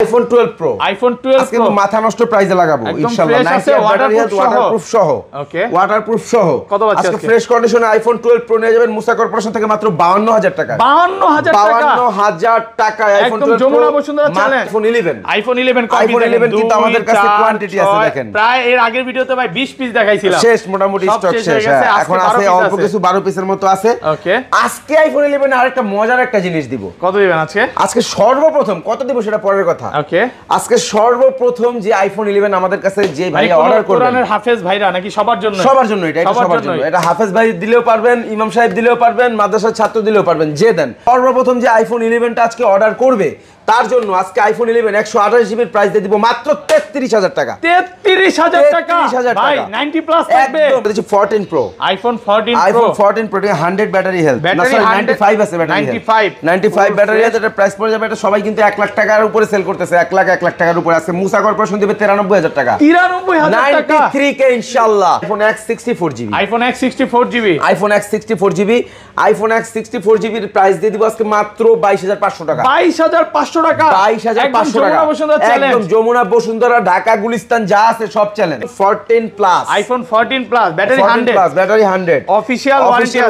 iPhone 12 Pro আজকে মাথা নষ্ট প্রাইসে লাগাবো ইনশাআল্লাহ। 90 ব্যাটারি হেলথ ওয়াটারপ্রুফ সহ। ওকে, ওয়াটারপ্রুফ সহ আজকে ফ্রেশ কন্ডিশনে iPhone 12 Pro নিয়ে যাবেন মুসা কর্পোরেশন থেকে মাত্র 52000 টাকা। 52000 টাকা iPhone 12 Pro Jamuna Bashundhara challenge. iPhone 11 কিন্তু আমাদের কাছে কোয়ান্টিটি আছে দেখেন। প্রায় এর আগের ভিডিওতে ভাই 20 পিস দেখাইছিলাম, শেষ মোটামুটি স্টক শেষ। এখন আছে অল্প কিছু 12 পিসের মতো আছে। ওকে, আজকে iPhone 11 আরেকটা মজার একটা জিনিস দিব। কত দিবেন আজকে? আজকে সর্বপ্রথম কত দিব সেটা পরের কথা। ওকে, আজকে সর্বপ্রথম যে iPhone 11 আমাদের কাছে যে ভাই অর্ডার করবেন, কোরআনের হাফেজ ভাইরা নাকি সবার জন্য? সবার জন্য, এটা সবার জন্য। এটা হাফেজ ভাই দিলেও পারবেন, ইমাম সাহেব দিলেও পারবেন, মাদ্রাসার ছাত্র দিলেও পারবেন, যে দেন। সর্বপ্রথম যে iPhone 11টা আজকে অর্ডার করবে তার জন্য আজকে iPhone 11 128 জিবির প্রাইস দিয়ে দিব মাত্র 33000 টাকা। 33000 টাকা ভাই, 90 প্লাস থাকবে। একদম 14 Pro iPhone 14 Pro, iPhone 14 Pro 100 battery health, না সরি 95 আছে ব্যাটারি হেলথ, 95 ব্যাটারি হেলথ। এটা প্রাইস পড়ে যাবে, এটা সবাই কিন্তু 1 লাখ টাকার উপরে সেল করতেছে, 1 লাখ টাকার উপরে। আছে মুসা কর্পোরেশন দিবে 93000 টাকা, 93000 টাকা, 93k ইনশাআল্লাহ। iPhone X 64 GB, iPhone X 64 GB, iPhone X 64 GB, iPhone X 64 জিবির প্রাইস দিয়ে দিব আজকে মাত্র 22500 টাকা। 22500 টাকা, 22500 টাকা। একদম যমুনা বসুন্ধরা ঢাকা গুলিস্তান যা আছে সব challenge. 14 plus, iPhone 14 plus, battery 100 plus, battery 100, official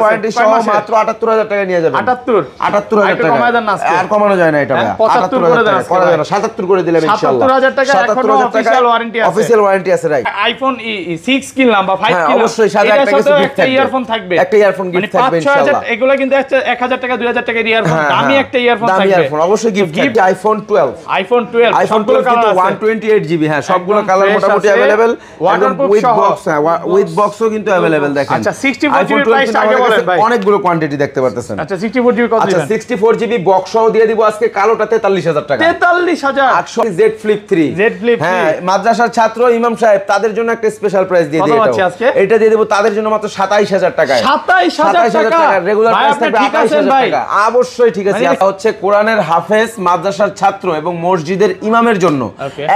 warranty সহ মাত্র 78000 টাকা নিয়ে যাবেন। 78000 টাকা কমায় দেন না, আর কমানো যায় না এটা ভাই। 75 করে দেন, করা যায় না, 77 করে দিলাম ইনশাআল্লাহ। 77000 টাকা এখনো অফিশিয়াল ওয়ারেন্টি আছে, অফিশিয়াল ওয়ারেন্টি আছে রাইট। iPhone 6 কিনলাম বা 5 কিনলাম, অবশ্যই সাথে একটা কিছু গিফট থাকবে, ইয়ারফোন থাকবে, একটা ইয়ারফোন গিফট থাকবে ইনশাআল্লাহ। এগুলা কিন্তু 1000 টাকা 2000 টাকার ইয়ারফোন, দামি একটা ইয়ারফোন থাকবে, দামি ইয়ারফোন অবশ্যই গিফট। iPhone 12 iPhone 12 কিন্তু 128 জিবি, হ্যাঁ সবগুলো কালার মোটামুটি अवेलेबल, একদম উইথ বক্স, উইথ বক্সও কিন্তু अवेलेबल দেখেন। আচ্ছা 64 জিবি প্রাইসটা আগে বলেন ভাই, অনেকগুলো কোয়ান্টিটি দেখতে পারতেছেন। আচ্ছা 64 জিবি কত দিবেন? আচ্ছা 64 জিবি বক্সও দিয়ে দিব আজকে কালোটা 43000 টাকা। 43000 800 Z Flip 3, হ্যাঁ মাদ্রাসার ছাত্র ইমাম সাহেব তাদের জন্য একটা স্পেশাল প্রাইস দিয়ে দিই। এটা দিয়ে দেব তাদের জন্য মাত্র 27000 টাকা। 27000 টাকা, রেগুলার প্রাইস থাকবে 28000 টাকা। অবশ্যই ঠিক আছে। এটা হচ্ছে কোরআনের হাফেজ, মাদ্রাসার ছাত্র এবং মসজিদের ইমামের জন্য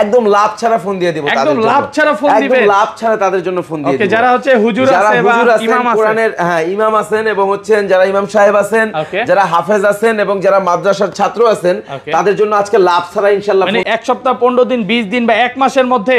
একদম লাভ ছাড়া ফোন দিয়ে দিব তাদের জন্য। একদম লাভ ছাড়া ফোন দিবেন, একদম লাভ ছাড়া তাদের জন্য ফোন দিয়ে দিব। ওকে, যারা হচ্ছে হুজুর আছে বা ইমাম আছে, কোরআনের হ্যাঁ ইমাম আছেন এবং হচ্ছেন যারা ইমাম সাহেব আছেন, যারা হাফেজ আছেন এবং যারা মাদ্রাসার ছাত্র আছেন তাদের জন্য আজকে লাভ ছাড়া ইনশাআল্লাহ। মানে এক সপ্তাহ 15 দিন 20 দিন বা এক মাসের মধ্যে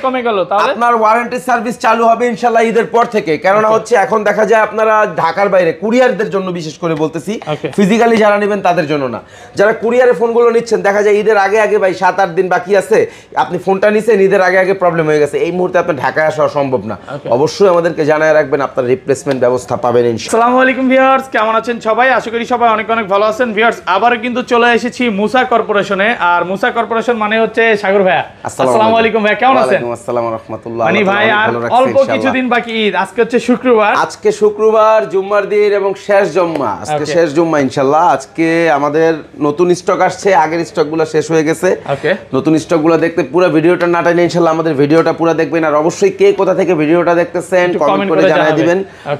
কমে গেল, তাহলে আপনার ওয়ারেন্টি সার্ভিস চালু হবে ইনশাআল্লাহ ঈদের পর থেকে। কারণ হচ্ছে এখন দেখা যায় আপনারা ঢাকার বাইরে কুরিয়ারদের জন্য বিশেষ করে বলতেছি, ফিজিক্যালি যারা নেবেন তাদের জন্য না, যারা কুরিয়ারে ফোনগুলো নিচ্ছেন দেখা যায় ঈদের আগে আগে ভাই 7-8 দিন বাকি আছে, আপনি ফোনটা নিছেন ঈদের আগে আগে প্রবলেম হয়ে গেছে, এই মুহূর্তে আপনার ঢাকায় আসা সম্ভব না। অবশ্যই আমাদেরকে জানায় রাখবেন, আপনার রিপ্লেসমেন্ট ব্যবস্থা পাবেন ইনশাআল্লাহ। আসসালামু আলাইকুম ভিউয়ার্স, কেমন আছেন সবাই? আশা করি সবাই অনেক অনেক ভালো আছেন। ভিউয়ার্স আবারো কিন্তু চলে এসেছি মুসা কর্পোরেশনে, আর মুসা কর্পোরেশন মানে হচ্ছে সাগর ভাইয়া। আসসালামু আলাইকুম ভাই, কেমন আছেন? ওয়ালাইকুম আসসালাম ওয়া রাহমাতুল্লাহ। মানে ভাই আর অল্প কিছুদিন বাকি ঈদ, আজকে হচ্ছে শুক্রবার, আজকে শুক্রবার জুম্মার দিন এবং শেষ জুম্মা, আজকে শেষ জুম্মা ইনশাআল্লাহ। আজকে আমাদের নতুন স্টক আসছে, আগের স্টকগুলো শেষ হয়ে গেছে। নতুন স্টকগুলো দেখতে পুরো ভিডিওটা না টাইনে ইনশাআল্লাহ আমাদের ভিডিওটা পুরো দেখবেন। আর অবশ্যই কে কোথা থেকে ভিডিওটা দেখতেছেন কমেন্ট করে জানিয়ে দিবেন,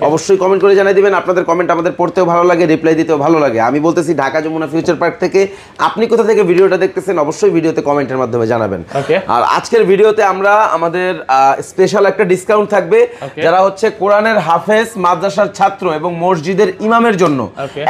অবশ্যই কমেন্ট করে জানিয়ে দিবেন। আপনাদের কমেন্ট আমাদের পড়তেও ভালো লাগে, রিপ্লাই দিতেও ভালো লাগে। আমি বলতেছি ঢাকা যমুনা ফিউচার পার্ক থেকে, আপনি কোথা থেকে ভিডিওটা দেখতেছেন অবশ্যই ভিডিওতে কমেন্টের মাধ্যমে জানাবেন। আর আজকের ভিডিওতে আমরা আমাদের স্পেশাল একটা ডিসকাউন্ট থাকবে, যারা হচ্ছে কোরআনের হাফেজ, মাদ্রাসার ছাত্র এবং মসজিদের ইমামের জন্য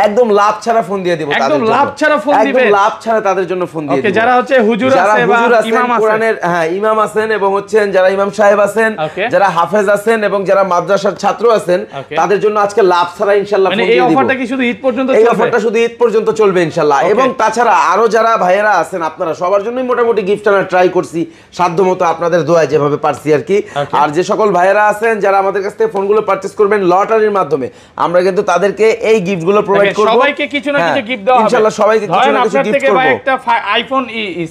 একদম লাভ ছাড়া ফোন দিয়ে দিব, একদম লাভ ছাড়া ফোন দিবেন, একদম লাভ ছাড়া তাদের জন্য ফোন দিয়ে দিব। যারা হচ্ছে হুজুর আছে বা ইমাম আছে, কোরআনের হ্যাঁ ইমাম আছেন এবং হচ্ছেন যারা ইমাম সাহেব আছেন, যারা হাফেজ আছেন এবং যারা মাদ্রাসার ছাত্র আছেন তাদের জন্য আজকে লাভ ছাড়া ইনশাআল্লাহ ফোন দিয়ে দিব। এই অফারটা কি শুধু ঈদ পর্যন্ত চলবে? এই অফারটা শুধু ঈদ পর্যন্ত চলবে ইনশাআল্লাহ। এবং তাছাড়া আরো যারা ভাইয়েরা আছেন আপনারা সবার জন্যই মোটামুটি গিফট আনার ট্রাই করছি সাধ্যমতো, আপনাদের দোয়ায় যেভাবে পারছি আর কি। আর যে সকল ভাইয়েরা আছেন যারা আমাদের কাছ থেকে ফোনগুলো পারচেজ করবেন লটারির মাধ্যমে, আমরা কিন্তু তাদেরকে এই গিফটগুলো প্রোভাইড করব। সবাইকে কিছু না কিছু গিফট দেওয়া হবে ইনশাআল্লাহ, সবাইকে কিছু না কিছু গিফট করব। একটা iPhone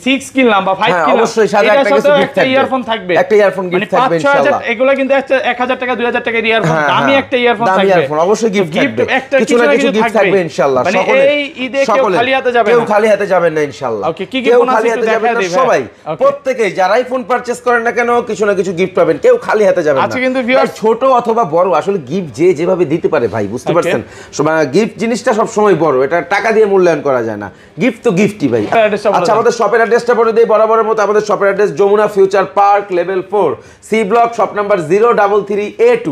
6 কিনলাম বা 5 কিনলাম, অবশ্যই সাথে একটা কিছু গিফট থাকবে, ইয়ারফোন থাকবে, একটা ইয়ারফোন গিফট থাকবে ইনশাআল্লাহ। এগুলো কিন্তু 1000 টাকা 2000 টাকার ইয়ারফোন, দামি একটা ইয়ারফোন থাকবে, দামি ইয়ারফোন অবশ্যই গিফট থাকবে, কিছু না কিছু গিফট থাকবে ইনশাআল্লাহ। সকলে এই ঈদে কেউ খালি হাতে যাবে না, কেউ খালি হাতে যাবেন না ইনশাআল্লাহ। কেউ খালি হাতে যাবেন না, সবাই প্রত্যেকই যারাই ফোন পারচেজ করেন না কেন কিছু না কিছু গিফট পাবেন, কেউ খালি হাতে যাবেন না। আচ্ছা কিন্তু ভিউয়ার ছোট অথবা বড় আসলে গিফট যে যেভাবে দিতে পারে ভাই, বুঝতে পারছেন? গিফট জিনিসটা সব সময় বড়, এটা টাকা দিয়ে মূল্যায়ন করা যায় না, গিফট তো গিফটই ভাই। আচ্ছা আমাদের শপের অ্যাড্রেসটা বলে দেই বরাবরের মতো। আমাদের শপের address Jamuna future park level 4 C block, shop number 033A2,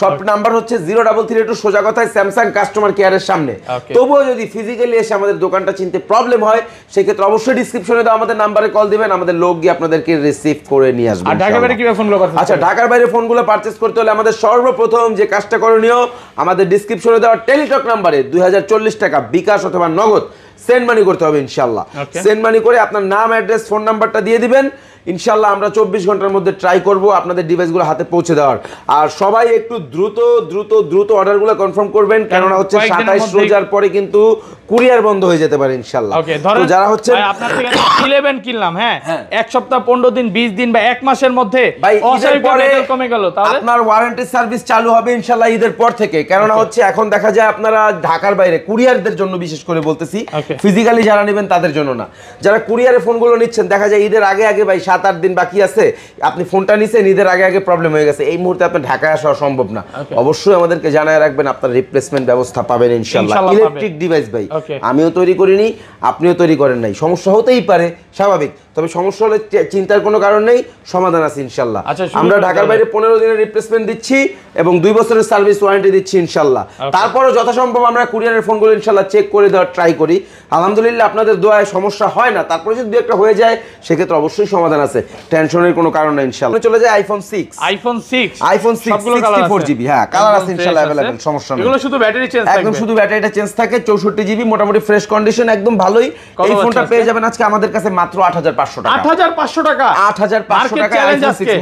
সব নাম্বার হচ্ছে 0332 সোজা কথায় স্যামসাং কাস্টমার কেয়ারের সামনে। তবুও যদি ফিজিক্যালি এসে আমাদের দোকানটা চিনতে প্রবলেম হয় সেক্ষেত্রে অবশ্যই ডেসক্রিপশনে দাও আমাদের নাম্বারে কল দিবেন, আমাদের লোক গিয়ে আপনাদেরকে রিসিভ করে নিয়ে আসবে। আর ঢাকার বাইরে কিভাবে ফোনগুলো পারচেজ? আচ্ছা, ঢাকার বাইরে ফোনগুলো পারচেজ করতে হলে আমাদের সর্বপ্রথম যে কাজটা করণীয়, আমাদের ডেসক্রিপশনে দেওয়া টেলিটক নাম্বারে 2040 টাকা বিকাশ অথবা নগদ সেন্ড মানি করতে হবে ইনশাআল্লাহ। সেন্ড মানি করে আপনার নাম, অ্যাড্রেস, ফোন নাম্বারটা দিয়ে দিবেন। ইনশাআল্লাহ আমরা 24 ঘন্টার মধ্যে ট্রাই করব আপনাদের ডিভাইসগুলো হাতে পৌঁছে দেওয়ার। আর সবাই একটু দ্রুত দ্রুত দ্রুত অর্ডারগুলো কনফার্ম করবেন, কেননা হচ্ছে 27 রোজার পরে কিন্তু কুরিয়ার বন্ধ হয়ে যেতে পারে ইনশাআল্লাহ। তো যারা হচ্ছে আপনার থেকে 11 কিনলাম, হ্যাঁ এক সপ্তাহ 15 দিন 20 দিন বা এক মাসের মধ্যে ঈদের পরে কমে গেল, তাহলে আপনার ওয়ারেন্টি সার্ভিস চালু হবে ইনশাআল্লাহ ঈদের পর থেকে। কেননা হচ্ছে এখন দেখা যায় আপনারা ঢাকার বাইরে কুরিয়ারদের জন্য বিশেষ করে বলতেছি, ফিজিক্যালি যারা নেবেন তাদের জন্য না, যারা কুরিয়ারে ফোনগুলো নিচ্ছেন দেখা যায় ঈদের আগে আগে ভাই 7-8 দিন বাকি আছে, আপনি ফোনটা নিছেন ঈদের আগে আগে প্রবলেম হয়ে গেছে, এই মুহূর্তে আপনার ঢাকায় আসা সম্ভব না। অবশ্যই আমাদেরকে জানায় রাখবেন, আপনার রিপ্লেসমেন্ট ব্যবস্থা পাবেন ইনশাআল্লাহ। ইলেকট্রিক ডিভাইস ভাই আমিও তৈরি করিনি, আপনিও তৈরি করেন নাই, সমস্যা হতেই পারে স্বাভাবিক, তবে সমস্যা হলে চিন্তার কোনো কারণ নেই, সমাধান আছে ইনশাআল্লাহ। আমরা ঢাকার বাইরে 15 দিনের রিপ্লেসমেন্ট দিচ্ছি এবং 2 বছরের সার্ভিস ওয়ারেন্টি দিচ্ছি ইনশাআল্লাহ। তারপরও যথাসম্ভব আমরা কুরিয়ারের ফোনগুলো ইনশাআল্লাহ চেক করে দেওয়ার ট্রাই করি। আলহামদুলিল্লাহ আপনাদের দোয়ায় সমস্যা হয় না, তারপরে যদি দু একটা হয়ে যায় সেক্ষেত্রে অবশ্যই সমাধান আছে, টেনশনের কোনো কারণ নেই ইনশাআল্লাহ। চলে যায় আইফোন 6 64GB, হ্যাঁ কালার আছে ইনশাআল্লাহ अवेलेबल, সমস্যা নেই। এগুলো শুধু ব্যাটারি চেঞ্জ থাকবে, একদম শুধু ব্যাটারিটা চেঞ্জ থাকে, 64GB মোটামুটি ফ্রেশ কন্ডিশন, একদম ভালোই। এই ফোনটা পেয়ে যাবেন আজকে আমাদের কাছে মাত্র 8500 টাকা। 8500 টাকা, 8500 টাকা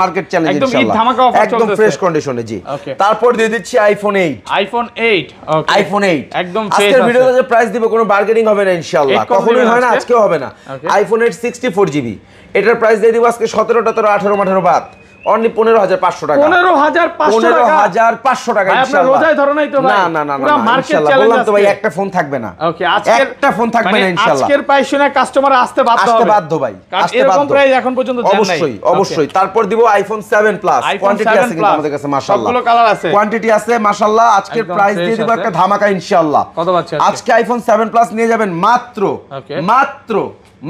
মার্কেট চ্যালেঞ্জ একদম ইনশাআল্লাহ, ধামাকা অফার চলতেছে, একদম ফ্রেশ কন্ডিশনে। জি, তারপর দিয়ে দিচ্ছি আইফোন 8। আইফোন 8 একদম ফ্রেশ। আজকের ভিডিওতে যে প্রাইস দিব কোনো বার্গেনিং হবে না ইনশাআল্লাহ, কখনোই হয় না, আজকেও হবে না। আইফোন 8 64GB, এটার প্রাইস দিয়ে দিব আজকে 17 17 18 18 বাদ অনলি 15500 টাকা। 15500 টাকা ইনশাআল্লাহ। আপনারা রোজায় ধরে নাই তো ভাই? না পুরো মার্কেট চ্যালেঞ্জ। বললাম তো ভাই একটা ফোন থাকবে না। ওকে, একটা ফোন থাকবে না ইনশাআল্লাহ। আজকের প্রাইস শুনে কাস্টমার আসতে বাধ্য হবে। আসতে বাধ্য ভাই, আসতে বাধ্য। এরকম প্রাইস এখন পর্যন্ত দেন নাই। অবশ্যই। তারপর দিব আইফোন 7 প্লাস, কোয়ান্টিটি আছে কিন্তু আমাদের কাছে মাশাআল্লাহ, সবগুলো কালার আছে, কোয়ান্টিটি আছে মাশাআল্লাহ। আজকের প্রাইস দিয়ে দিব একটা ধামাকা ইনশাআল্লাহ। কত পাচ্ছেন আজকে? আইফোন 7 প্লাস নিয়ে যাবেন মাত্র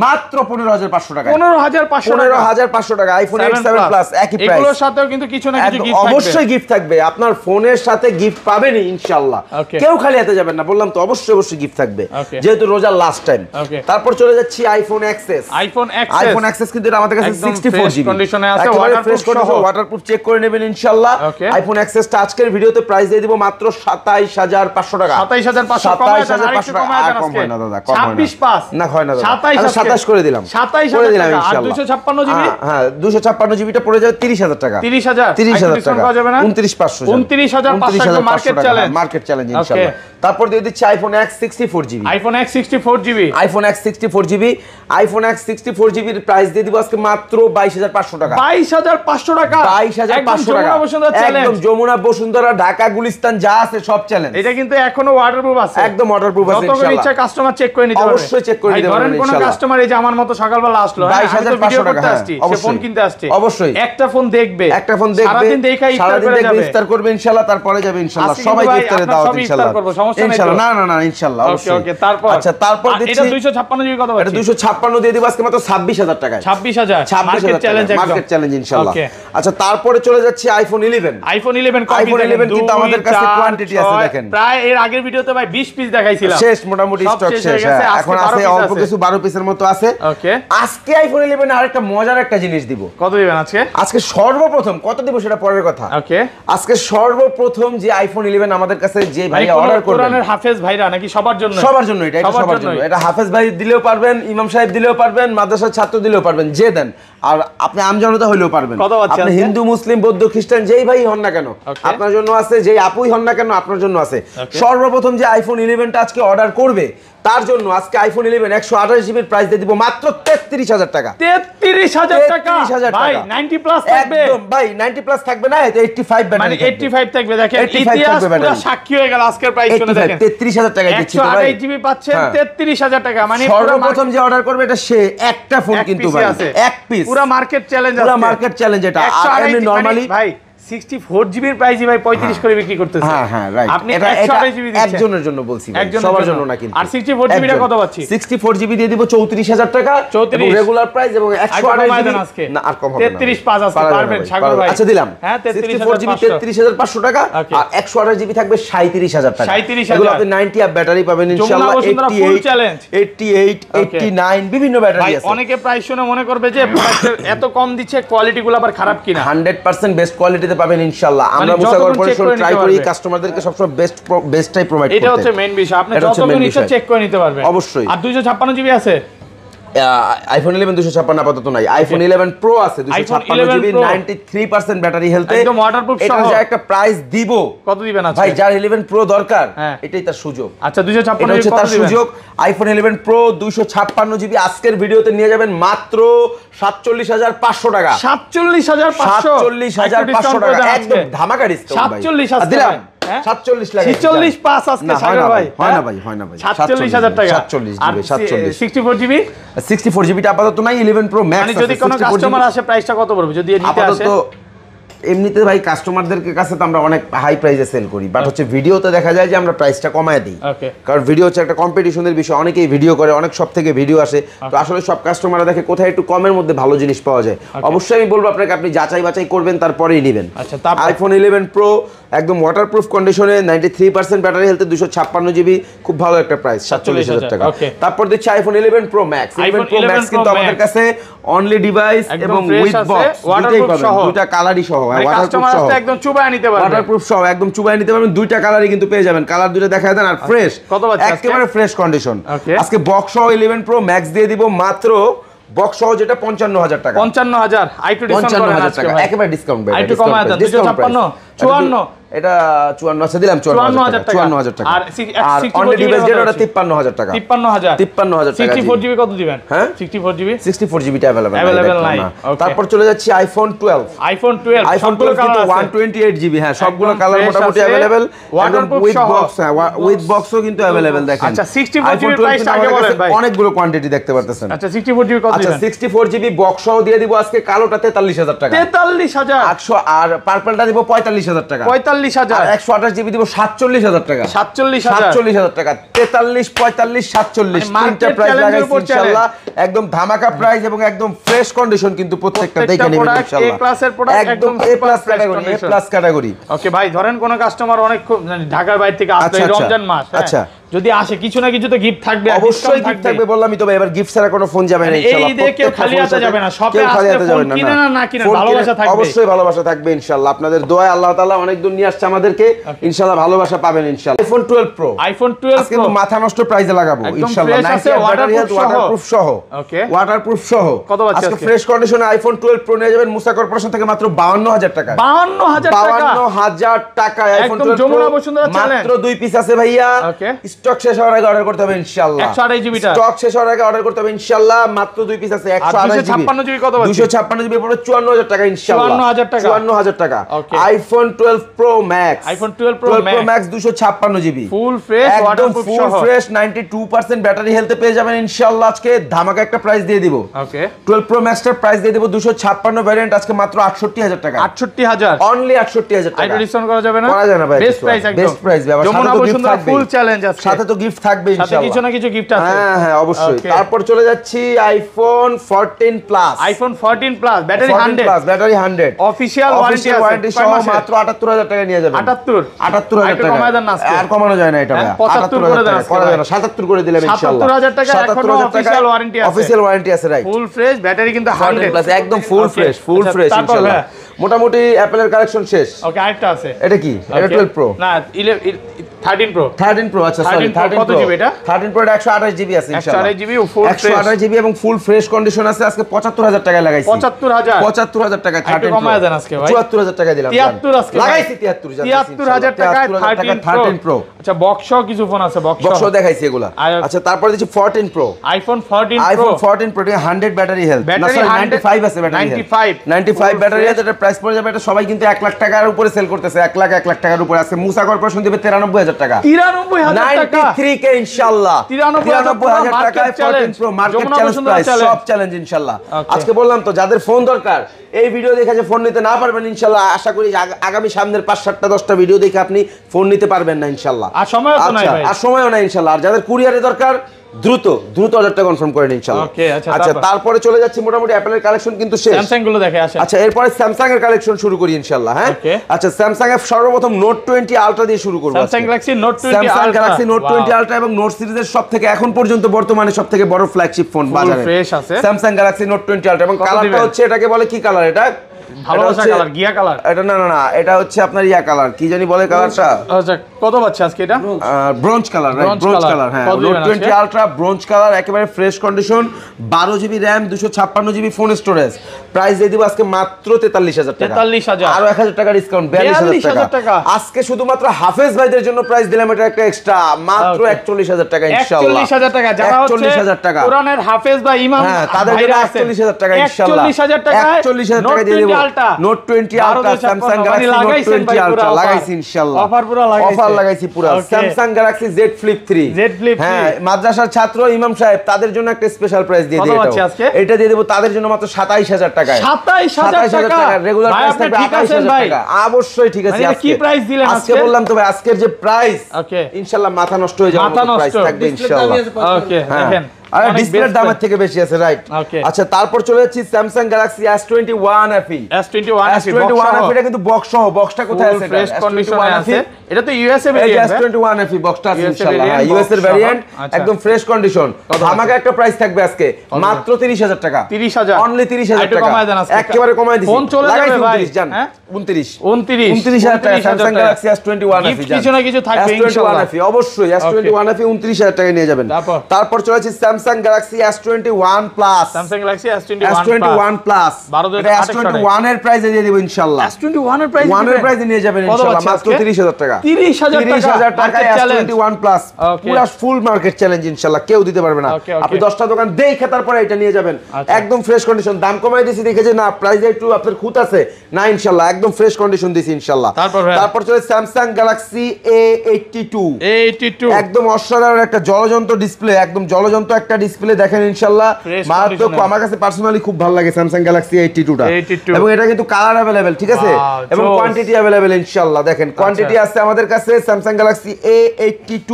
15500 টাকা। 15500 টাকা আইফোন 8 7 প্লাস, একই প্রাইস। এগুলোর সাথেও কিন্তু কিছু না কিছু গিফট থাকবে, অবশ্যই গিফট থাকবে, আপনার ফোনের সাথে গিফট পাবেনই ইনশাআল্লাহ। কেউ খালি হাতে যাবেন না, বললাম তো অবশ্যই গিফট থাকবে, যেহেতু রোজার লাস্ট টাইম। তারপর চলে যাচ্ছি আইফোন এক্সএস। আইফোন এক্সএস কিন্তু আমাদের কাছে 64GB কন্ডিশনে আছে, ওয়াটারপ্রুফ চেক করে নেবেন ইনশাআল্লাহ। আইফোন এক্সএসটা আজকের ভিডিওতে প্রাইস দিয়ে দিব মাত্র 27500 টাকা। 27500 কম হয় না দাদা, কম হয় না। 26 না হয় না দাদা, 27 করে দিলাম, 27 করে দিলাম আর ইনশাআল্লাহ। 256GB, হ্যাঁ 256GBটা পড়ে যাবে 30000 টাকা। 30000 টাকা, 29500 মার্কেট চ্যালেঞ্জ ইনশাআল্লাহ। তারপর দিয়ে দিচ্ছি iPhone X 64GB। IPhone X 64GB এর প্রাইস দিয়ে দিব আজকে মাত্র 22500 টাকা। 22500 টাকা, 22500 টাকা, একদম যমুনা বসুন্ধরা ঢাকা গুলিস্তান যা আছে সব চ্যালেঞ্জ। এটা কিন্তু এখনো ওয়াটারপ্রুফ আছে, একদম ওয়াটারপ্রুফ আছে ইনশাআল্লাহ। যত ইচ্ছা কাস্টমার চেক করে নিতে পারবে, অবশ্যই চেক করে নিতে পারবেন ইনশাআল্লাহ। কোন কাস্টমার এই যে আমার মতো সকালবেলা আসলো, 22500 টাকা আসছে, সে ফোন কিনতে আসছে, অবশ্যই একটা ফোন দেখবে, সারাদিন দেখাই ইফতার করে যাবে, ইফতার করবে ইনশাআল্লাহ, তারপরে যাবে ইনশাআল্লাহ। সবাই ইফতারে দাওয়াত ইনশাআল্লাহ, ইনশাআল্লাহ। না ইনশাআল্লাহ অবশ্যই। ওকে, তারপর আচ্ছা, তারপর দিচ্ছি এটা 256GB কত এটা 256 দিয়ে দিব আজকে মাত্র 26000 টাকায়। 26000 মার্কেট চ্যালেঞ্জ ইনশাআল্লাহ। আচ্ছা, তারপরে চলে যাচ্ছে আইফোন 11। আইফোন 11 কিন্তু আমাদের কাছে কোয়ান্টিটি আছে দেখেন, প্রায় এর আগের ভিডিওতে ভাই 20 পিস দেখাইছিলাম, শেষ মোটামুটি স্টক শেষ, এখন আছে অল্প কিছু 12 পিসের মতো আছে। ওকে, আজকে আইফোন 11 আরেকটা মজার একটা জিনিস দিব। কত দিবেন আজকে? আজকে সর্বপ্রথম কত দিব সেটা পরের কথা। ওকে, আজকে সর্বপ্রথম যে আইফোন 11 আমাদের কাছে যে ভাই অর্ডার করবেন, কোরআনের হাফেজ ভাইরা নাকি সবার জন্য? সবার জন্য, এটা সবার জন্য। এটা হাফেজ ভাই দিলেও পারবেন, ইমাম সাহেব দিলেও পারবেন, মাদ্রাসার ছাত্র দিলেও পারবেন, যে দেন, আর আপনি আমজনতা হইলেও পারবেন। আপনি হিন্দু মুসলিম বৌদ্ধ খ্রিস্টান যেই ভাই হন না কেন আপনার জন্য আছে, যেই আপুই হন না কেন আপনার জন্য আছে। সর্বপ্রথম যে আইফোন 11টা আজকে অর্ডার করবে তার জন্য আজকে আইফোন 11 128GB এর প্রাইস দিয়ে দিব মাত্র 33000 টাকা। 33000 টাকা ভাই, 90 প্লাস থাকবে একদম ভাই, 90 প্লাস থাকবে না, এটা 85 ব্যাটারি, মানে 85 থাকবে। দেখেন ইতিহাস পুরো সাক্ষী হয়ে গেল আজকের প্রাইস শুনে। দেখেন 33000 টাকা দিচ্ছি তো ভাই, 128GB পাচ্ছেন 33000 টাকা, মানে সর্বপ্রথম যে অর্ডার করবে এটা সে একটা ফোন কিন্তু ভাই, এক পিস, পুরো মার্কেট চ্যালেঞ্জ আছে, পুরো মার্কেট চ্যালেঞ্জ। এটা আর এমনি নরমালি ভাই 64 জিবির প্রাইসই ভাই 35 করে বিক্রি করতেছে। হ্যাঁ হ্যাঁ রাইট, আপনি 128 জিবি দিচ্ছেন একজনের জন্য বলছি ভাই, সবার জন্য না কিন্তু। আর 64 জিবিটা কত পাচ্ছি? 64 জিবি দিয়ে দিব 34000 টাকা, এবং রেগুলার প্রাইস এবং 128 জিবি না আর কম হবে না, 33.5 আজকে পারবেন সাগর ভাই। আচ্ছা দিলাম, হ্যাঁ 64 জিবি 33500 টাকা, আর 128 জিবি থাকবে 37000 টাকা। 37000 এগুলো আপনি 90 অ্যাপ ব্যাটারি পাবেন ইনশাআল্লাহ। 88 89 বিভিন্ন ব্যাটারি আছে। অনেকে প্রাইস শুনে মনে করবে যে এত কম দিচ্ছে, কোয়ালিটি গুলো আবার খারাপ কিনা। 100% বেস্ট কোয়ালিটিতে পাবেন ইনশাআল্লাহ। আমরা মুসা কর্পোরেশন ট্রাই করি কাস্টমারদেরকে সবসময় বেস্টটাই প্রোভাইড করতে। এটা হচ্ছে মেইন বিষয়, আপনি যতক্ষণ ইচ্ছা চেক করে নিতে পারবেন অবশ্যই। আর 256 জিবি আছে আইফোন 11 256 আপাতত নাই, আইফোন 11 প্রো আছে 256 জিবি 93% ব্যাটারি হেলথে, একদম ওয়াটারপ্রুফ সহ। এটা যে একটা প্রাইস দিব, কত দিবেন আজকে ভাই? যার 11 প্রো দরকার এটাই তার সুযোগ। আচ্ছা 256 জিবি কত দিবেন? সুযোগ আইফোন 11 প্রো 256 জিবি আজকের ভিডিওতে নিয়ে যাবেন মাত্র 47500 টাকা। 47500 টাকা একদম ধামাকা ডিসকাউন্ট ভাই। 47 দিলাম 47 লাগে 46.5 আজকে সাগর ভাই। হয় না ভাই, হয় না ভাই। 47000 টাকা 47 জিবি 47 64 জিবি 64 জিবিটা আপাতত নাই, 11 প্রো ম্যাক্স মানে যদি কোনো কাস্টমার আসে প্রাইসটা কত পড়বে যদি নিতে আসে? এমনিতে ভাই কাস্টমারদের কাছে তো আমরা অনেক হাই প্রাইসে সেল করি, বাট হচ্ছে ভিডিওতে দেখা যায় যে আমরা প্রাইসটা কমায় দিই, কারণ ভিডিও হচ্ছে একটা কম্পিটিশনের বিষয়, অনেকেই ভিডিও করে, অনেক সব থেকে ভিডিও আসে, তো আসলে সব কাস্টমাররা দেখে কোথায় একটু কমের মধ্যে ভালো জিনিস পাওয়া যায়। অবশ্যই আমি বলবো আপনাকে, আপনি যাচাই বাছাই করবেন তারপরেই নেবেন। আইফোন 11 প্রো একদম ওয়াটারপ্রুফ কন্ডিশনে 93% ব্যাটারি হেলথে 256 জিবি, খুব ভালো একটা প্রাইস 47000 টাকা। তারপর দিচ্ছি iPhone 11 pro max. 11 pro max কিন্তু আমাদের কাছে অনলি ডিভাইস এবং উইথ বক্স দুটোই পাবেন, দুটো কালারই সহ, ওয়াটারপ্রুফ সহ, একদম চুবায় নিতে পারবেন, ওয়াটারপ্রুফ সহ একদম চুবায় নিতে পারবেন, দুইটা কালারই কিন্তু পেয়ে যাবেন, কালার দুটো দেখায় দেন, আর ফ্রেশ একেবারে ফ্রেশ কন্ডিশন। আজকে বক্স সহ 11 প্রো ম্যাক্স দিয়ে দিব মাত্র বক্স সহ, যেটা 55000 টাকা। 55000 আইটু ডিসকাউন্ট করেন আজকে ভাই, একেবারে ডিসকাউন্ট ভাই, আইটু কমায় দেন 256 54 এটা 54 আছে, দিলাম 54000 টাকা। আর অনলি ডিভাইস যেটা 53000 টাকা। 53000 টাকা। 64 জিবি কত দিবেন? হ্যাঁ 64 জিবি 64 জিবিটা अवेलेबल নাই। তারপর চলে যাচ্ছি আইফোন 12 সবগুলো কালার 128 জিবি, হ্যাঁ সবগুলো কালার মোটামুটি अवेलेबल, ওয়াটারপ্রুফ উইথ সহ, বক্স, উইথ বক্সও কিন্তু अवेलेबल দেখেন। আচ্ছা 64 জিবি প্রাইসটা আগে বলেন ভাই, অনেকগুলো কোয়ান্টিটি দেখতে পারতেছেন। আচ্ছা 64 জিবি কত দিবেন? আচ্ছা 64 জিবি বক্স সহ দিয়ে দিব আজকে কালোটা 43000 টাকা। 43800 আর পার্পলটা দিব 45000 টাকা। 45000 128 জিবি দিব 47000 টাকা। 47000 টাকা। 43 45 47 তিনটা প্রাইস লাগাইছি ইনশাআল্লাহ, একদম ধামাকা প্রাইস এবং একদম ফ্রেশ কন্ডিশন, কিন্তু প্রত্যেকটা দেখে নেবেন ইনশাআল্লাহ। এ ক্লাসের প্রোডাক্ট, একদম এ প্লাস ক্যাটাগরি, এ প্লাস ক্যাটাগরি। ওকে ভাই, ধরেন কোন কাস্টমার অনেক খুব ঢাকার বাইরে থেকে আসলে রমজান মাস, আচ্ছা যদি আসে কিছু না কিছু তো গিফট থাকবে, অবশ্যই গিফট থাকবে, বললামই তো ভাই, এবার গিফট ছাড়া কোনো ফোন যাবে না ইনশাআল্লাহ। এই দেখে খালি হাতে যাবে না, শপে আসলে ফোন কিনে না কিনে ভালোবাসা থাকবে, অবশ্যই ভালোবাসা থাকবে ইনশাআল্লাহ। আপনাদের দোয়ায় আল্লাহ তাআলা অনেক দূর নিয়ে আসছে আমাদেরকে, ইনশাআল্লাহ ভালোবাসা পাবেন ইনশাআল্লাহ। আইফোন 12 প্রো আজকে কিন্তু মাথা নষ্ট প্রাইসে লাগাবো ইনশাআল্লাহ, 90 ওয়াটারপ্রুফ সহ। ওকে ওয়াটারপ্রুফ সহ আজকে ফ্রেশ কন্ডিশনে আইফোন 12 প্রো নিয়ে যাবেন মুসা কর্পোরেশন থেকে মাত্র 52000 টাকা। 52000 টাকা আইফোন 12 প্রো, মাত্র 2 পিস আছে ভাইয়া, স্টক শেষ হওয়ার আগে অর্ডার করতে হবে ইনশাআল্লাহ। 128 জিবিটা স্টক শেষ হওয়ার আগে অর্ডার করতে হবে ইনশাআল্লাহ, মাত্র 2 পিস আছে। 128 জিবি কত আছে? 256 জিবি পড়ে 54000 টাকা ইনশাআল্লাহ। 54000 টাকা iPhone 12 pro max. IPhone 12 pro max 256 GB full fresh waterproof সহ, ফুল ফ্রেশ 92% ব্যাটারি হেলথে পেয়ে যাবেন ইনশাআল্লাহ। আজকে ধামাকা একটা প্রাইস দিয়ে দিব। ওকে 12 প্রো ম্যাক্সটার প্রাইস দিয়ে দিব 256 ভ্যারিয়েন্ট আজকে মাত্র 68000 টাকা। 68000 অনলি 68000 টাকা। আইডি ডিসকাউন্ট করা যাবে না? করা যাবে না ভাই, বেস্ট প্রাইস একদম, বেস্ট প্রাইস বাবা। যমুনা বসুন্ধরা ফুল চ্যালেঞ্জ আছে, সাথে তো গিফট থাকবে ইনশাআল্লাহ, সাথে কিছু না কিছু গিফট আছে। হ্যাঁ হ্যাঁ অবশ্যই। তারপর চলে যাচ্ছি iPhone 14 plus. IPhone 14 plus battery 100 plus battery 100 official warranty সহ মাত্র 78000 টাকা নিয়ে যাবেন। 78000 টাকা কমায় দেন না আজকে, আর কমানো যায় না এটা ভাই। 75 করে দেন আজকে, করা যায় না, 77 করে দিলাম ইনশাআল্লাহ। 77000 টাকা এখনো অফিশিয়াল ওয়ারেন্টি আছে, অফিশিয়াল ওয়ারেন্টি আছে রাইট। ফুল ফ্রেশ ব্যাটারি কিন্তু 100 প্লাস একদম ফুল ফ্রেশ, ফুল ফ্রেশ ইনশাআল্লাহ। মোটামুটি অ্যাপলের কালেকশন শেষ। ওকে আরেকটা আছে, এটা কি? এটা 12 প্রো না 13 প্রো। 13 প্রো আচ্ছা সরি 13 কত জিবি এটা? 13 প্রো 128 জিবি আছে ইনশাআল্লাহ। 128 জিবি ফুল ফ্রেশ, 128 জিবি এবং ফুল ফ্রেশ কন্ডিশন আছে। আজকে 75000 টাকা লাগাইছি। 75000 টাকা 13 প্রো কমায় দেন আজকে ভাই। 74000 টাকা দিলাম। 73 আজকে লাগাইছি 73000 টাকায় 13 প্রো। আচ্ছা বক্স কিছু ফোন আছে, বক্স দেখাইছি এগুলা। আচ্ছা তারপর দিচ্ছি 14 pro. IPhone 14 pro, iPhone 14 pro 100 battery health, না সরি 95 আছে ব্যাটারি হেলথ, 95 ব্যাটারি হেলথ। এটা প্রাইস পড়ে যাবে, এটা সবাই কিন্তু 1 লাখ টাকার উপরে সেল করতেছে, 1 লাখ টাকার উপরে। আজকে মুসা কর্পোরেশন দিবে 93000 93000 টাকা 93000 টাকা 93k ইনশাআল্লাহ 93000 টাকায় 14 প্রো মার্কেট চ্যালেঞ্জ প্রাইস সব চ্যালেঞ্জ ইনশাআল্লাহ। আজকে বললাম তো যাদের ফোন দরকার এই ভিডিও দেখে যে ফোন নিতে না পারবেন ইনশাআল্লাহ আশা করি আগামী সামনের 5-7টা 10টা ভিডিও দেখে আপনি ফোন নিতে পারবেন না ইনশাআল্লাহ। আর সময়ও তো নাই ভাই, আর সময়ও নাই ইনশাআল্লাহ। আর যাদের কুরিয়ারে দরকার দ্রুত অর্ডারটা কনফার্ম করেন ইনশাআল্লাহ। আচ্ছা তারপরে চলে যাচ্ছি মোটামুটি অ্যাপলের কালেকশন কিন্তু শেষ, স্যামসাং গুলো দেখে আসেন। আচ্ছা এরপরে স্যামসাং এর কালেকশন শুরু করি ইনশাআল্লাহ। হ্যাঁ আচ্ছা স্যামসাং এর সর্বপ্রথম নোট 20 আলট্রা দিয়ে শুরু করব। Samsung Galaxy note 20 Samsung ultra, Galaxy note 20 ultra এবং নোট সিরিজের সবথেকে এখন পর্যন্ত বর্তমানে সবথেকে বড় ফ্ল্যাগশিপ ফোন বাজারে ফ্রেশ আছে স্যামসাং গ্যালাক্সি নোট 20 আলট্রা এবং কালারটা হচ্ছে এটাকে বলে কি কালার? এটা ভালোবাসা কালার, গিয়া কালার। এটা না এটা হচ্ছে আপনার ইয়া কালার, কি জানি বলে কালারটা। আচ্ছা কত পাচ্ছে আজকে এটা? Bronze colour, right bronze colour. হ্যাঁ নোট 20 আলট্রা ব্রোঞ্জ কালার, একেবারে fresh condition, 12 GB RAM, 256 GB phone storage. Price দিয়ে দিব আজকে মাত্র 43000 টাকা। 43000 আরো 1000 টাকা ডিসকাউন্ট 42000 টাকা। আজকে শুধুমাত্র হাফেজ ভাইদের জন্য প্রাইস দিলাম এটা একটা এক্সট্রা মাত্র 41000 টাকা ইনশাআল্লাহ। 41000 টাকা যারা হচ্ছে 41000 টাকা কোরআনের হাফেজ বা ইমাম, হ্যাঁ তাদের জন্য 41000 টাকা ইনশাআল্লাহ। 41000 টাকা 41000 টাকা দিয়ে দেব। Note 20 ultra Samsung Galaxy note 20 ultra লাগাইছি ইনশাআল্লাহ। অফার পুরো লাগাইছি, অফার লাগাইছি পুরো। স্যামসাং গ্যালাক্সি Z Flip 3, হ্যাঁ মাদ্রাসার ছাত্র ইমাম সাহেব তাদের জন্য একটা স্পেশাল প্রাইস দিয়ে দিই। এটা দিয়ে দেব তাদের জন্য মাত্র 27000 টাকায়। 27000 টাকা রেগুলার প্রাইস থাকবে 28000 টাকা। অবশ্যই ঠিক আছে। আজকে কি প্রাইস দিলেন আজকে? বললাম তো ভাই আজকের যে প্রাইস ইনশাআল্লাহ মাথা নষ্ট হয়ে যাবে প্রাইস থাকবে ইনশাআল্লাহ। ওকে দেখেন আর ডিসপ্লের দামের থেকে বেশি আছে, রাইট। আচ্ছা তারপর চলে যাচ্ছি Samsung Galaxy S21 FE। S21 FE এটা কিন্তু বক্স সহ, বক্সটা কোথায় আছে? ফ্রেশ কন্ডিশনে আছে। এটা তো ইউএসএ ভেরিয়েন্ট। S21 FE বক্সটা আছে ইনশাআল্লাহ। হ্যাঁ ইউএস এর ভেরিয়েন্ট, একদম ফ্রেশ কন্ডিশন। আমাকে একটা প্রাইস থাকবে আজকে মাত্র 30000 টাকা। 30000 অনলি 30000 টাকা। একেবারে কমায় দিছি। ফোন চলে যাবে ভাই। 29 জান 29 29000 টাকা স্যামসাং গ্যালাক্সি S21 FE কিছু না কিছু থাকবে ইনশাআল্লাহ। S21 FE অবশ্যই S21 FE 29000 টাকায় নিয়ে যাবেন। তারপর চলে যাচ্ছে Samsung Galaxy S21 plus. Samsung Galaxy S21 plus এটা S21 এর প্রাইসে দিয়ে দেব ইনশাআল্লাহ। S21 এর প্রাইস প্রাইসে নিয়ে যাবেন ইনশাআল্লাহ মাত্র 30000 টাকা। 30000 টাকায় S21 প্লাস পুরো ফুল মার্কেট চ্যালেঞ্জ ইনশাআল্লাহ, কেউ দিতে পারবে না। আপনি 10টা দোকান দেখে তারপরে এটা নিয়ে যাবেন। একদম ফ্রেশ কন্ডিশন, দাম কমাই দিয়েছি দেখে যে না প্রাইসে একটু আপনার খুঁত আছে না ইনশাআল্লাহ, একদম ফ্রেশ কন্ডিশন দিয়েছি ইনশাআল্লাহ। তারপর চলে স্যামসাং গ্যালাক্সি A82 একদম অসাধারণ একটা জলজন্ত ডিসপ্লে, একদম জলজন্ত একটা ডিসপ্লে দেখেন ইনশাআল্লাহ। মারাত্মক, আমার কাছে পার্সোনালি খুব ভালো লাগে স্যামসাং গ্যালাক্সি A82 টা। এবং এটা কিন্তু কালার अवेलेबल, ঠিক আছে, এবং কোয়ান্টিটি अवेलेबल ইনশাআল্লাহ। দেখেন কোয়ান্টিটি আছে আমাদের কাছে স্যামসাং গ্যালাক্সি A82।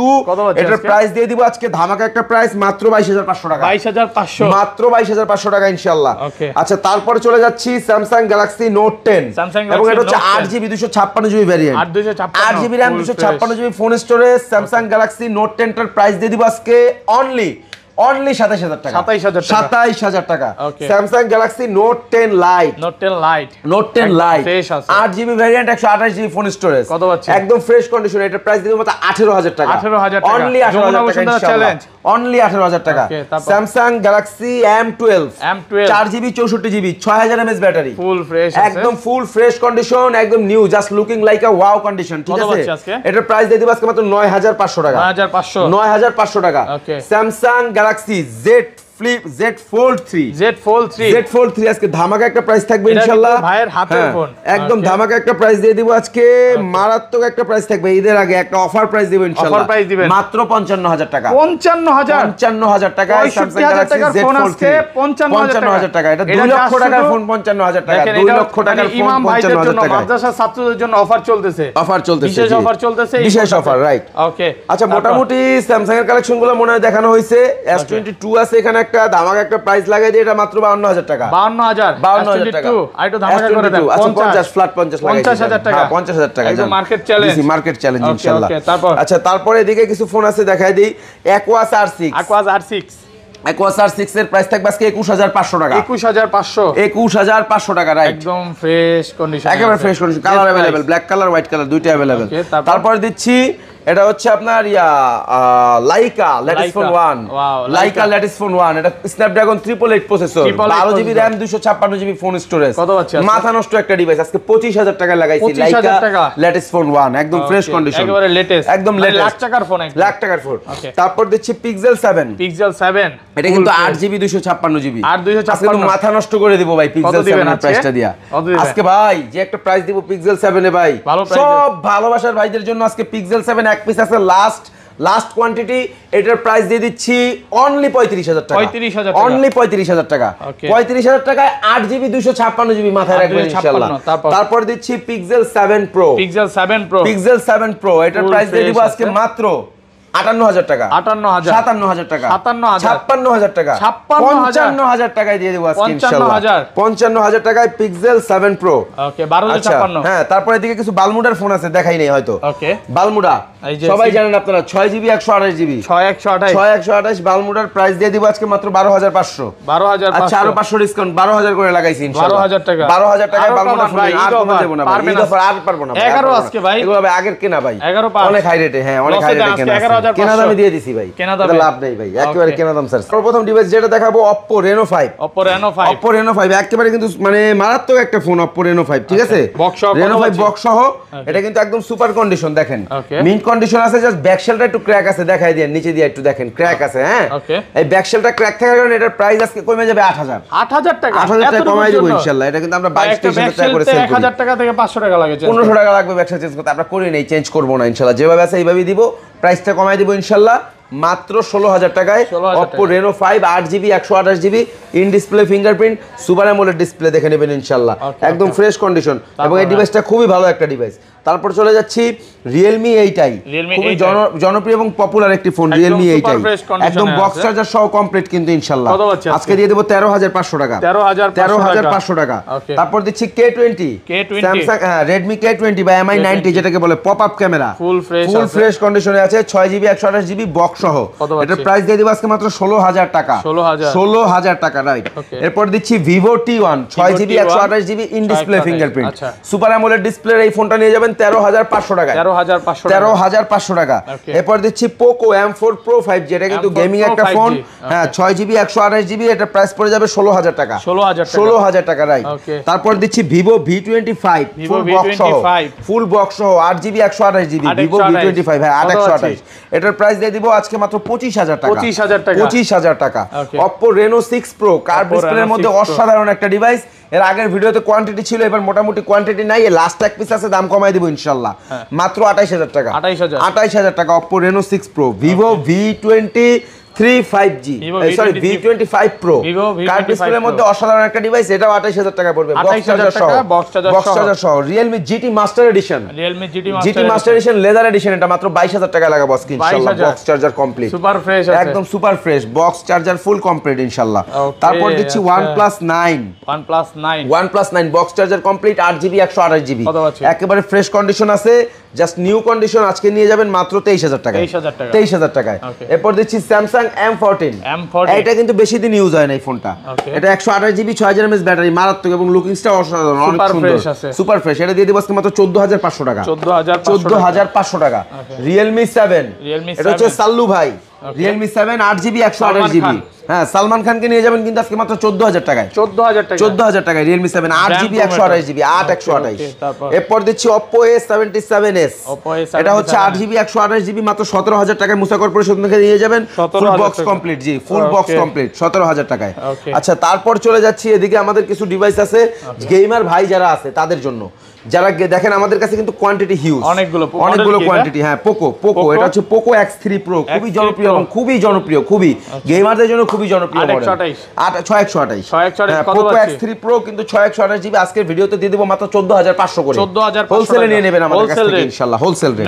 এটার প্রাইস দিয়ে দিব আজকে ধামাকা একটা প্রাইস মাত্র 22500 টাকা। 22500 মাত্র 22500 টাকা ইনশাআল্লাহ। আচ্ছা তারপরে চলে যাচ্ছি স্যামসাং গ্যালাক্সি নোট 10 এবং এটা হচ্ছে 8GB 256GB variant. 8GB RAM 256GB phone storage. Samsung Galaxy note 10 টার প্রাইস দিয়ে দিব আজকে অনলি 27000 টাকা। 27000 টাকা। Samsung Galaxy note 10 light. Note 10 light 8GB variant 128GB phone storage. কত পাচ্ছেন? একদম ফ্রেশ কন্ডিশন। এটার প্রাইস দিব মাত্র 18000 টাকা। 18000 টাকা। অনলি 18000 টাকা ইনশাআল্লাহ। অনলি 18000 টাকা। Samsung Galaxy M12 4GB 64GB 6000 mAh battery, full fresh আছে, একদম ফুল ফ্রেশ কন্ডিশন, একদম নিউ, জাস্ট লুকিং লাইক আ ওয়াও কন্ডিশন, ঠিক আছে। এটার প্রাইস দিয়ে দিব আজকে মাত্র 9500 টাকা। 9500 টাকা। স্যামসাং গ্যালাক্সি Z Fold 3 আজকে ধামাকা একটা প্রাইস থাকবে ইনশাআল্লাহ। ভাইয়ের হাতের ফোন একদম ধামাকা একটা প্রাইস দিয়ে দিব আজকে, মারাত্মক একটা প্রাইস থাকবে। ঈদের আগে একটা অফার প্রাইস দিব ইনশাআল্লাহ, মাত্র 55000 টাকা। 55000 টাকা স্যামসাং গ্যালাক্সি Z Fold 3 55000 টাকা। এটা 2 লক্ষ টাকার ফোন 55000 টাকা। 2 লক্ষ টাকার ফোন 55000 টাকা। মাদ্রাসা ছাত্রদের জন্য অফার চলতেছে, বিশেষ অফার চলতেছে, বিশেষ অফার, রাইট। ওকে আচ্ছা মোটামুটি স্যামসাং এর কালেকশনগুলো মনে হয় দেখানো হয়েছে। S22 আছে এখানে একটা ধামাকা একটা প্রাইস লাগাই দিয়ে এটা মাত্র 52000 টাকা। 52000 টাকা। আর একটু ধামাকা করে দেন। আচ্ছা 50 ফ্ল্যাট 50 লাগাই 50000 টাকা। 50000 টাকা একদম মার্কেট চ্যালেঞ্জ, মার্কেট চ্যালেঞ্জ ইনশাআল্লাহ। আচ্ছা তারপরে এদিকে কিছু ফোন আছে দেখাই দেই। Aquas R6 এর প্রাইস থাকবে আজকে 21500 টাকা। 21500 টাকা, রাইট। একদম ফ্রেশ কন্ডিশন, একেবারে fresh condition, colour available, black colour white colour দুইটা अवेलेबल। তারপর দিচ্ছি এটা হচ্ছে আপনার Laika latest phone 1, Laika latest phone 1। এটা Snapdragon 888 processor, 12GB RAM 256GB phone storage. মাথা নষ্ট একটা ডিভাইস আজকে 25000 টাকা লাগাইছি। লাইকা লেটেস্ট ফোন 1 একদম ফ্রেশ কন্ডিশন, একেবারে লেটেস্ট, একদম লেটেস্ট, লাখ টাকার ফোন, লাখ টাকার ফোন। তারপর দিচ্ছি পিক্সেল 7। এটা কিন্তু 8GB 256GB আর 256 মাথা নষ্ট করে দিব ভাই পিক্সেল 7 এর প্রাইসটা দিয়া আজকে ভাই। যে একটা প্রাইস দিব পিক্সেল 7 এ ভাই, সব ভালোবাসার ভাইদের জন্য আজকে পিক্সেল 7 এক পিস আছে লাস্ট কোয়ান্টিটি, এটার প্রাইস দিয়ে দিচ্ছি অনলি 35,000 টাকা। 35,000 অনলি 35,000 টাকা। 35,000 টাকায় 8GB 256GB মাথায় রাখবেন ইনশাআল্লাহ। তারপর দিচ্ছি pixel 7 Pro। Pixel 7 Pro। Pixel 7 Pro এটার প্রাইস দিয়ে দিব আজকে মাত্র 58,000 টাকা। 58,000 57,000 টাকা। 57,000 56,000 টাকা। 55,000 টাকায় দিয়ে দেব আজকে ইনশাআল্লাহ। 55,000 টাকায় পিক্সেল 7 Pro। ওকে 1256। হ্যাঁ, তারপরে এদিকে কিছু বালমুডার ফোন আছে, দেখাই নেই হয়তো। ওকে বালমুডা সবাই জানেন আপনারা, 6GB 128GB। 6128 বালমুডার প্রাইস দিয়ে দিব আজকে মাত্র 12,500। 12,500। আচ্ছা, আরো 500 ডিসকাউন্ট, 12,000 করে লাগাইছি ইনশাআল্লাহ। 12,000 টাকা। 12,000 টাকায় বালমুডার ফোন ভাই, আর কমে যাব না ভাই। ঈদ অফার আর পারবো না ভাই। 11 আজকে ভাই। এগুলো ভাই আগের কেনা ভাই। 11 অনেক হাই রেটে, হ্যাঁ অনেক হাই রেটে কেনা। কেনা দামে দিয়ে দিছি ভাই। কেনা দামে লাভ নেই ভাই, একেবারে কেনা দাম স্যার। সর্বপ্রথম ডিভাইস যেটা দেখাবো Oppo Reno 5। Oppo Reno 5। Oppo Reno 5 একেবারে কিন্তু মানে মারাত্মক একটা ফোন Oppo Reno 5, ঠিক আছে? Reno 5 বক্স সহ, এটা কিন্তু একদম সুপার কন্ডিশন দেখেন। মিন্ট কন্ডিশন আছে, জাস্ট ব্যাকশেলটা একটু ক্র্যাক আছে, দেখাই দেন নিচে দিয়ে একটু দেখেন ক্র্যাক আছে। হ্যাঁ, এই ব্যাকশেলটা ক্র্যাক থাকার কারণে এটার প্রাইস আজকে কমে যাবে 8,000 টাকা। 8,000 টাকা কমাই দেব ইনশাআল্লাহ। এটা কিন্তু আমরা 22,000 টাকা করে সেল করি। 1000 টাকা থেকে 500 টাকা লাগে, 1500 টাকা লাগবে ব্যাকশেল চেঞ্জ করতে। আমরা করি নেই, চেঞ্জ করব না ইনশাআল্লাহ। যেভাবে আছে এইভাবেই দিব, প্রাইসটা কমাই দিব ইনশাআল্লাহ মাত্র 16,000 টাকায়। Oppo Reno 5 8GB 128GB in display fingerprint super AMOLED display দেখে নেবেন ইনশাআল্লাহ, একদম ফ্রেশ কন্ডিশন এবং এই ডিভাইসটা খুবই ভালো একটা ডিভাইস। তারপর চলে যাচ্ছি Realme 8i, খুবই জনপ্রিয় এবং পপুলার একটি ফোন Realme 8i, একদম বক্স চার্জার সহ কমপ্লিট কিন্তু ইনশাআল্লাহ। আজকে দিয়ে দেব 13,500 টাকা। 13,500 টাকা। তারপর দিচ্ছি K20 Samsung, হ্যাঁ Redmi K20 বা Mi 90 যেটাকে বলে pop up camera, full fresh কন্ডিশনে আছে, 6GB 128GB বক্স সহ। এটার প্রাইস দিয়ে দেব আজকে মাত্র 16,000 টাকা। 16,000 টাকা, রাইট। এরপর দিচ্ছি Vivo T1 6GB 128GB in display fingerprint super AMOLED display. এই ফোনটা নিয়ে যাবেন 13,500 টাকা। 13,500 টাকা। এরপর দিচ্ছি Poco M4 Pro 5G, এটা কিন্তু গেমিং একটা ফোন। হ্যাঁ, 6GB 128GB, এটা প্রাইস পড়ে যাবে 16,000 টাকা। 16,000 টাকা, রাইট। তারপর দিচ্ছি Vivo V25 ফুল বক্স সহ 8GB 128GB Vivo V25, হ্যাঁ 828। এটার প্রাইস দিয়ে দিব আজকে মাত্র 25,000 টাকা। 25,000 টাকা। Oppo Reno 6 Pro কার্ভ ডিসপ্লের মধ্যে অসাধারণ একটা ডিভাইস। এর আগের ভিডিওতে কোয়ান্টিটি ছিল, এবার মোটামুটি কোয়ান্টিটি নাই, লাস্ট এক পিস আছে, দাম কমাই দিব ইনশাআল্লাহ মাত্র 28,000 টাকা। 28,000 টাকা Oppo Reno 6 Pro। Vivo V23 5G, sorry V25 Pro curve ডিসপ্লের মধ্যে অসাধারণ একটা ডিভাইস, এটাও 28,000 টাকা পড়বে বক্স চার্জার সহ। Realme GT Master Edition, leather edition, এটা মাত্র 22,000 টাকা লাগা বস ইনশাআল্লাহ। Box charger complete, super fresh, একদম super fresh box charger full complete ইনশাআল্লাহ। তারপর দিচ্ছি OnePlus 9 box charger complete 8GB 128GB, একেবারে ফ্রেশ কন্ডিশন আছে, জাস্ট নিউ কন্ডিশন। আজকে নিয়ে যাবেন মাত্র 23,000 টাকা। 23,000 টাকায়। এরপর দিচ্ছি Samsung M14, এটা কিন্তু বেশি দিন ইউজ হয় না এই ফোনটা। এটা 128GB 6000 mAh ব্যাটারি, মারাত্মক এবং লুকিংসটা অসাধারণ, অনেক সুন্দর, সুপার ফ্রেশ। এটা দিয়ে দিব আজকে মাত্র 14,500 টাকা। 14,500 টাকা। Realme 7, এটা হচ্ছে সাল্লু ভাই, Realme 7 8GB 128GB, হ্যাঁ সালমান খানকে নিয়ে যাবেন কিন্তু আজকে মাত্র 14,000 টাকায়। 14,000 টাকায় Realme 7 8GB 128GB 8128। এরপর দিচ্ছি Oppo A77s, এটা হচ্ছে 8GB 128GB মাত্র 17,000 টাকায়। মুসা কর্পোরেশন থেকে নিয়ে যাবেন ফুল বক্স কমপ্লিট, জি ফুল বক্স কমপ্লিট 17,000 টাকায়। আচ্ছা, তারপর চলে যাচ্ছি এদিকে আমাদের কিছু ডিভাইস আছে গেমার ভাই যারা আছে তাদের জন্য, যারা দেখেন আমাদের কাছে কিন্তু কোয়ান্টিটি হিউজ, অনেকগুলো কোয়ান্টিটি। হ্যাঁ, পোকো, এটা হচ্ছে Poco X3 Pro, খুবই জনপ্রিয় এবং খুবই গেমারদের জন্য খুবই জনপ্রিয় মডেল। 6128 Poco X3 Pro কিন্তু 6128GB। আজকের ভিডিওতে দিয়ে দেব মাত্র 14,500 করে। হোলসেলে নিয়ে নেবেন আমাদের কাছ থেকে ইনশাআল্লাহ, হোলসেল রেট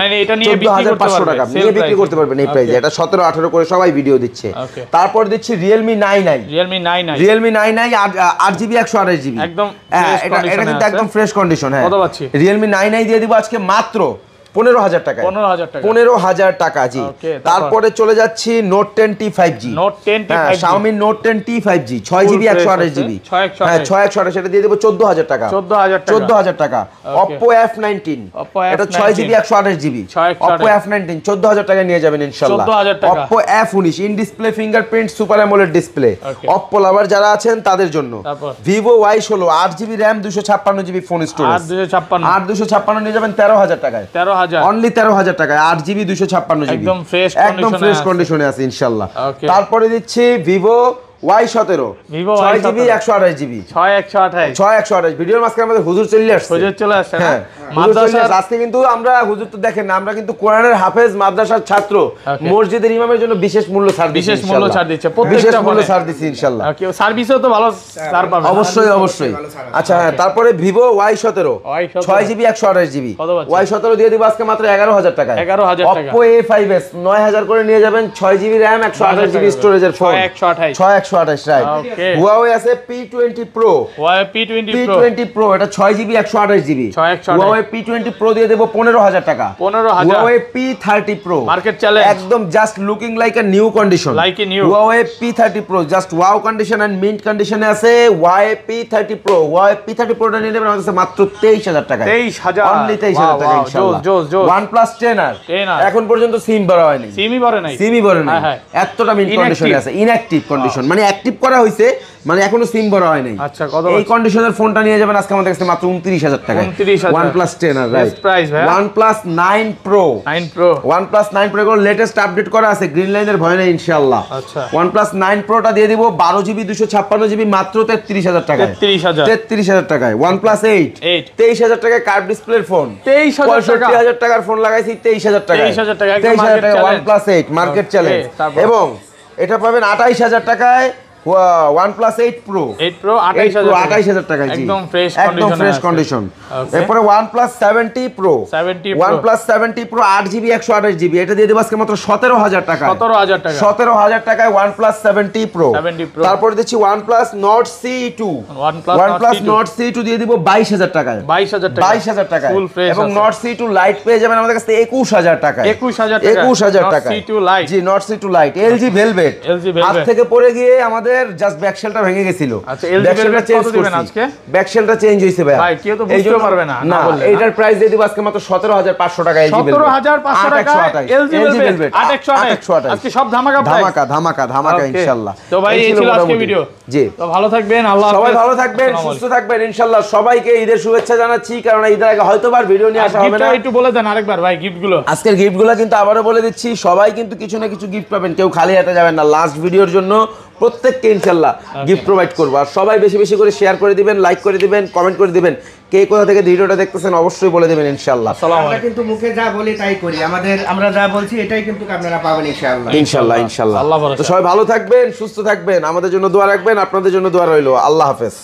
14,500 টাকা নিয়ে বিক্রি করতে পারবেন এই প্রাইসে। এটা 17-18 করে সবাই ভিডিও দিচ্ছে। তারপর দিচ্ছি Realme 9i 8GB 128GB, একদম এটা কিন্তু একদম ফ্রেশ কন্ডিশন। হ্যাঁ, Realme 9i দিয়ে দিব আজকে মাত্র 15,000 টাকা। 15,000 টাকা, জি। তারপরে চলে যাচ্ছি Note 10T 5G, Xiaomi Note 10T 5G 6GB 128GB, হ্যাঁ 6128, এটা দিয়ে দেব 14,000 টাকা। 14,000 টাকা। Oppo F19, এটা 6GB 128GB, Oppo F19 14,000 টাকা নিয়ে যাবেন ইনশাআল্লাহ। Oppo F19 in display fingerprint super AMOLED display, Oppo লাভার যারা আছেন তাদের জন্য। Vivo Y16 8GB RAM 256GB phone storage, 8 256 নিয়ে যাবেন 13,000 টাকায়। অনলি 13,000 টাকায় 8GB 256GB, একদম ফ্রেশ কন্ডিশনে আছে ইনশাআল্লাহ। তারপরে দিচ্ছি Vivo Y17 6GB 128GB, 6128 ভিডিওর মাঝখানে আমাদের হুজুর চলে আসছে। হ্যাঁ, আজকে কিন্তু আমরা হুজুর তো দেখেন আমরা কিন্তু কোরআনের হাফেজ মাদ্রাসার ছাত্র মসজিদের ইমামের জন্য বিশেষ মূল্য ছাড় দিচ্ছি, বিশেষ মূল্য ছাড় দিচ্ছে, বিশেষ মূল্য ছাড় দিচ্ছি ইনশাআল্লাহ। সার্ভিসও তো ভালো ছাড় পাবেন অবশ্যই অবশ্যই। আচ্ছা হ্যাঁ, তারপরে Vivo Y17 6GB 128GB Y17 দিয়ে দিব আজকে মাত্র 11000 টাকায়। 11000 টাকা। Oppo A5s 9000 করে নিয়ে যাবেন, 6GB RAM 128GB স্টোরেজের ফোন, 6128 রাইট। Huawei আছে P20 Pro, P20 Pro এটা 6GB 128GB Huawei P20 Pro দিয়ে দেব 15000 টাকা। 15000 Huawei P30 Pro market challenge, একদম just looking like a new condition, like a new. Huawei P30 Pro just wow condition and mint কন্ডিশনে আছে। Huawei P30 Pro Pro টা নিয়ে নেবেন আমাদের কাছে মাত্র 23000 টাকা, 23000 অনলি 23000 টাকা ইনশাআল্লাহ। OnePlus 10R এখন পর্যন্ত সিম ভরা হয়নি, সিমই ভরে নাই, এতটা মিন্ট কন্ডিশনে আছে, ইনঅ্যাকটিভ কন্ডিশন মানে অ্যাকটিভ করা হইছে মানে এখনো সিম ভরা হয় নাই। আচ্ছা কত এই কন্ডিশনের ফোনটা নিয়ে যাবেন আজকে আমাদের কাছে মাত্র 29000 টাকা। 29000 OnePlus 10R রাইট প্রাইস ভাই। OnePlus 9 Pro OnePlus 9 Pro এর লেটেস্ট আপডেট করা আছে, গ্রিন লাইনের ভয় নেই ইনশাআল্লাহ। আচ্ছা OnePlus 9 Pro টা দিয়ে দিব 12GB 256GB মাত্র 33000 টাকায়, 33000 টাকায়। OnePlus 8 23000 টাকায় কার্ভ ডিসপ্লের ফোন, 65000 টাকার ফোন লাগাইছি 23000 টাকায়, 23000 টাকা OnePlus 8 মার্কেট চ্যালেঞ্জ। এবং এটা পাবেন 28000 টাকায় OnePlus 8 Pro 28000 টাকায়, একদম ফ্রেশ কন্ডিশন। এরপরে OnePlus 70 Pro OnePlus 70 Pro 8GB 128GB এটা দিয়ে দেব আজকে মাত্র 17000 টাকা, 17000 টাকায় OnePlus 70 Pro। তারপরে দিচ্ছি OnePlus Nord CE2 OnePlus Nord CE2 দিয়ে দিব 22000 টাকায়, 22000 টাকায়। এবং Nord CE2 Lite পেয়ে যাবেন আমাদের কাছে 21000 টাকায়, 21000 টাকা জি Nord CE2 Lite। LG Velvet হাত থেকে পড়ে গিয়ে আমাদের জাস্ট ব্যাকশেলটা ভেঙে গেছিল, আচ্ছা LG Velvet কত দিবেন আজকে? ব্যাকশেলটা চেঞ্জ হইছে ভাই, কেউ তো বুঝতে পারবে না না এইটার প্রাইস দিয়ে দিব আজকে মাত্র 17500 টাকা। LG Velvet 17500 টাকা LG Velvet 828 আজকে সব ধামাকা প্রাইস, ধামাকা ইনশাআল্লাহ। তো ভাই এই ছিল আজকে ভিডিও, জি তো ভালো থাকবেন, আল্লাহ হাফেজ, সবাই ভালো থাকবেন, সুস্থ থাকবেন ইনশাআল্লাহ। সবাইকে ঈদের শুভেচ্ছা জানাচ্ছি, কারণ ঈদের আগে হয়তোবার ভিডিও নিয়ে আসা হবে না। একটু বলে দেন আরেকবার ভাই গিফটগুলো। আজকের গিফটগুলো কিন্তু আবারো বলে দিচ্ছি, সবাই কিন্তু কিছু না কিছু গিফট পাবেন, কেউ খালি হাতে যাবেন না। লাস্ট ভিডিওর জন্য প্রত্যেককে ইনশাআল্লাহ গিফট প্রোভাইড করব। আর সবাই বেশি বেশি করে শেয়ার করে দিবেন, লাইক করে দিবেন, কমেন্ট করে দিবেন, কে কোথা থেকে ভিডিওটা দেখতেছেন অবশ্যই বলে দিবেন ইনশাআল্লাহ। আমরা কিন্তু মুখে যা বলি তাই করি, আমরা যা বলছি এটাই কিন্তু আপনারা পাবেন ইনশাআল্লাহ। তো সবাই ভালো থাকবেন, সুস্থ থাকবেন, আমাদের জন্য দোয়া রাখবেন, আপনাদের জন্য দোয়া রইলো। আল্লাহ হাফেজ।